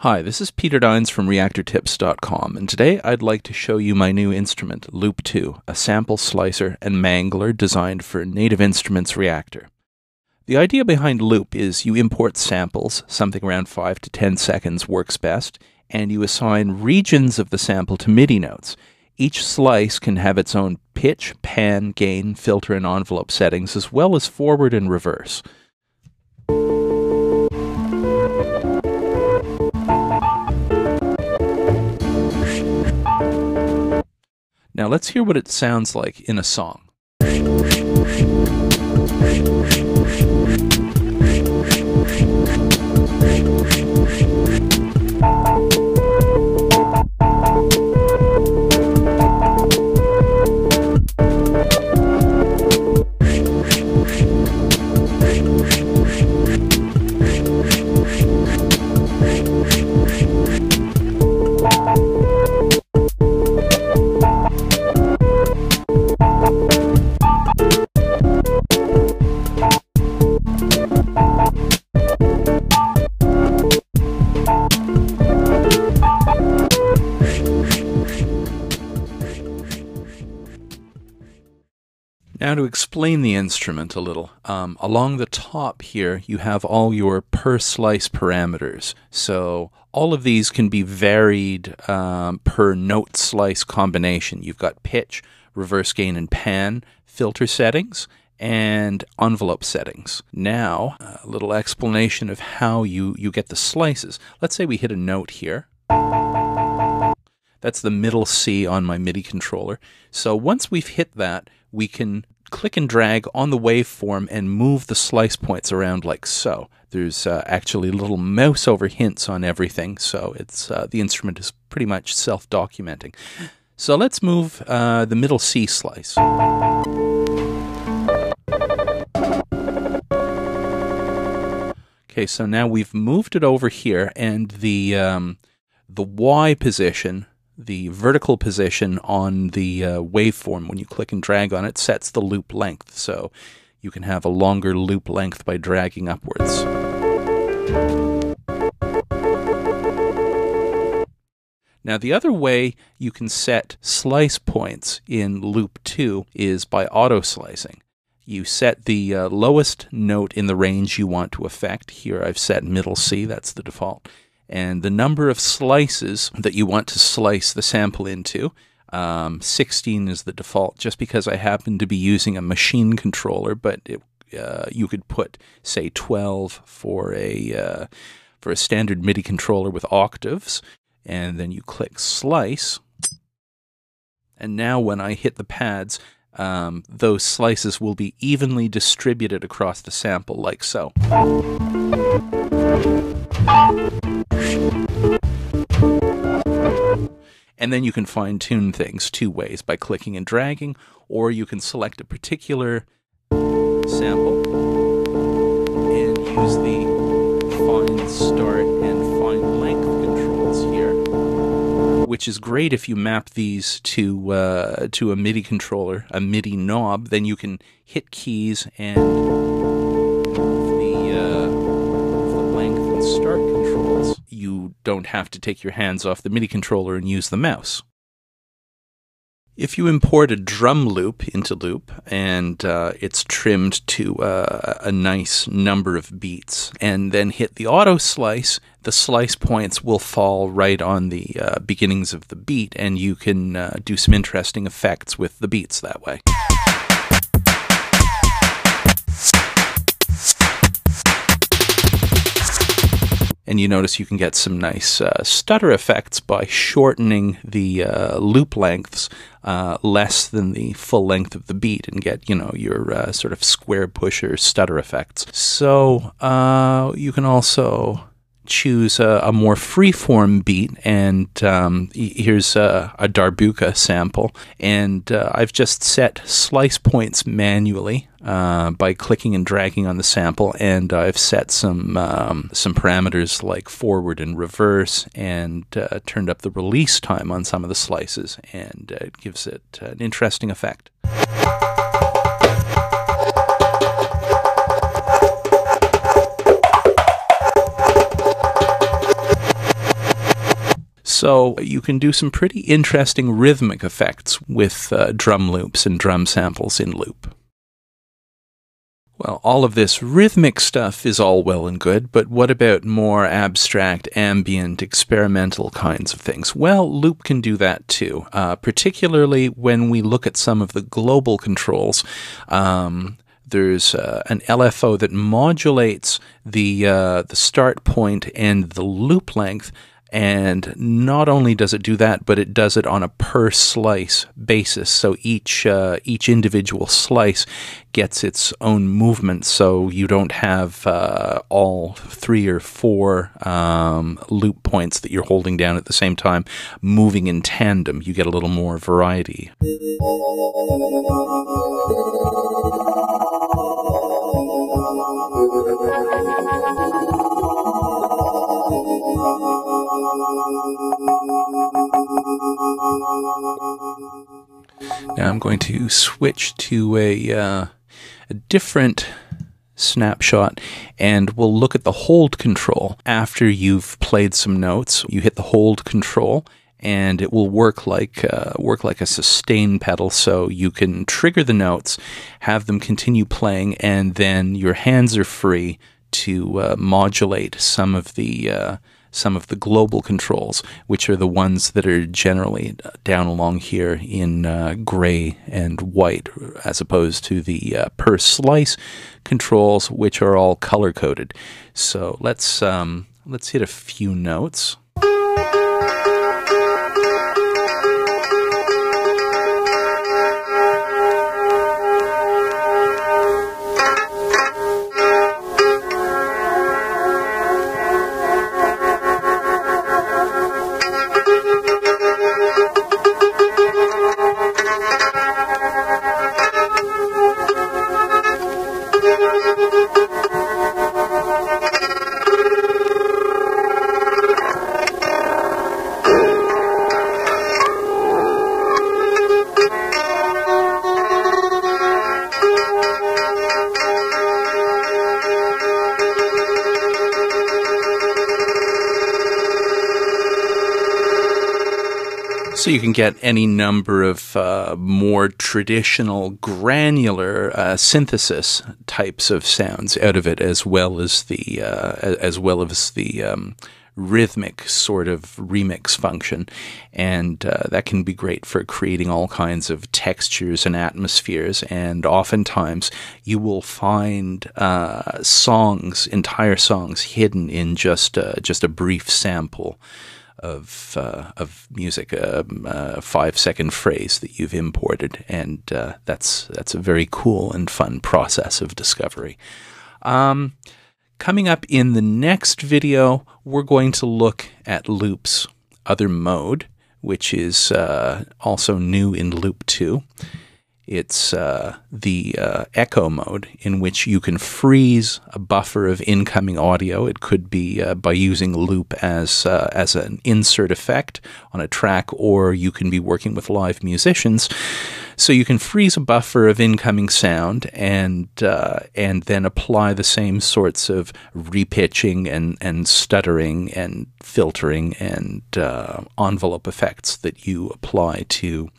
Hi, this is Peter Dines from ReaktorTips.com, and today I'd like to show you my new instrument, Loupe 2, a sample slicer and mangler designed for Native Instruments Reaktor. The idea behind Loupe is you import samples, something around 5 to 10 seconds works best, and you assign regions of the sample to MIDI notes. Each slice can have its own pitch, pan, gain, filter, and envelope settings, as well as forward and reverse. Now let's hear what it sounds like in a song. Now to explain the instrument a little, along the top here you have all your per slice parameters. So all of these can be varied per note slice combination. You've got pitch, reverse gain and pan, filter settings, and envelope settings. Now a little explanation of how you get the slices. Let's say we hit a note here. That's the middle C on my MIDI controller. So once we've hit that, we can click and drag on the waveform and move the slice points around like so. There's actually little mouse over hints on everything, so it's the instrument is pretty much self-documenting. So let's move the middle C slice. Okay, so now we've moved it over here, and the Y position, the vertical position on the waveform, when you click and drag on it, sets the loop length. So you can have a longer loop length by dragging upwards. Now the other way you can set slice points in Loupe 2 is by auto-slicing. You set the lowest note in the range you want to affect. Here I've set middle C, that's the default. And the number of slices that you want to slice the sample into. 16 is the default, just because I happen to be using a machine controller, but you could put, say, 12 for a standard MIDI controller with octaves, and then you click slice. And now when I hit the pads, those slices will be evenly distributed across the sample, like so. And then you can fine-tune things two ways, by clicking and dragging, or you can select a particular sample and use the fine start and fine length controls here, which is great if you map these to a MIDI controller, a MIDI knob. Then you can hit keys and the length and start controls. You don't have to take your hands off the MIDI controller and use the mouse. If you import a drum loop into Loupe and it's trimmed to a nice number of beats, and then hit the auto slice, the slice points will fall right on the beginnings of the beat, and you can do some interesting effects with the beats that way. And you notice you can get some nice stutter effects by shortening the loop lengths less than the full length of the beat, and get, you know, your sort of square pusher stutter effects. So you can also choose a more free-form beat, and here's a darbuka sample, and I've just set slice points manually by clicking and dragging on the sample, and I've set some parameters like forward and reverse, and turned up the release time on some of the slices, and it gives it an interesting effect. So you can do some pretty interesting rhythmic effects with drum loops and drum samples in Loupe. Well, all of this rhythmic stuff is all well and good, but what about more abstract, ambient, experimental kinds of things? Well, Loupe can do that too, particularly when we look at some of the global controls. There's an LFO that modulates the start point and the loop length, and not only does it do that, but it does it on a per slice basis. So each individual slice gets its own movement, so you don't have all 3 or 4 loop points that you're holding down at the same time moving in tandem. You get a little more variety. Now I'm going to switch to a different snapshot, and we'll look at the hold control. After you've played some notes, you hit the hold control, and it will work like a sustain pedal. So you can trigger the notes, have them continue playing, and then your hands are free to modulate some of the global controls, which are the ones that are generally down along here in gray and white, as opposed to the per slice controls, which are all color coded. So let's hit a few notes. So you can get any number of more traditional, granular synthesis types of sounds out of it, as well as the rhythmic sort of remix function, and that can be great for creating all kinds of textures and atmospheres. And oftentimes you will find entire songs hidden in just a brief sample of music, a 5-second phrase that you've imported, and that's a very cool and fun process of discovery. Coming up in the next video, we're going to look at Loupe's other mode, which is also new in Loupe 2. It's the echo mode, in which you can freeze a buffer of incoming audio. It could be by using Loupe as an insert effect on a track, or you can be working with live musicians. So you can freeze a buffer of incoming sound and then apply the same sorts of repitching and stuttering and filtering and envelope effects that you apply to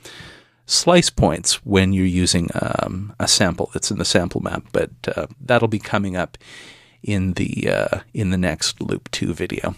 slice points when you're using a sample that's in the sample map. But that'll be coming up in the next Loupe 2 video.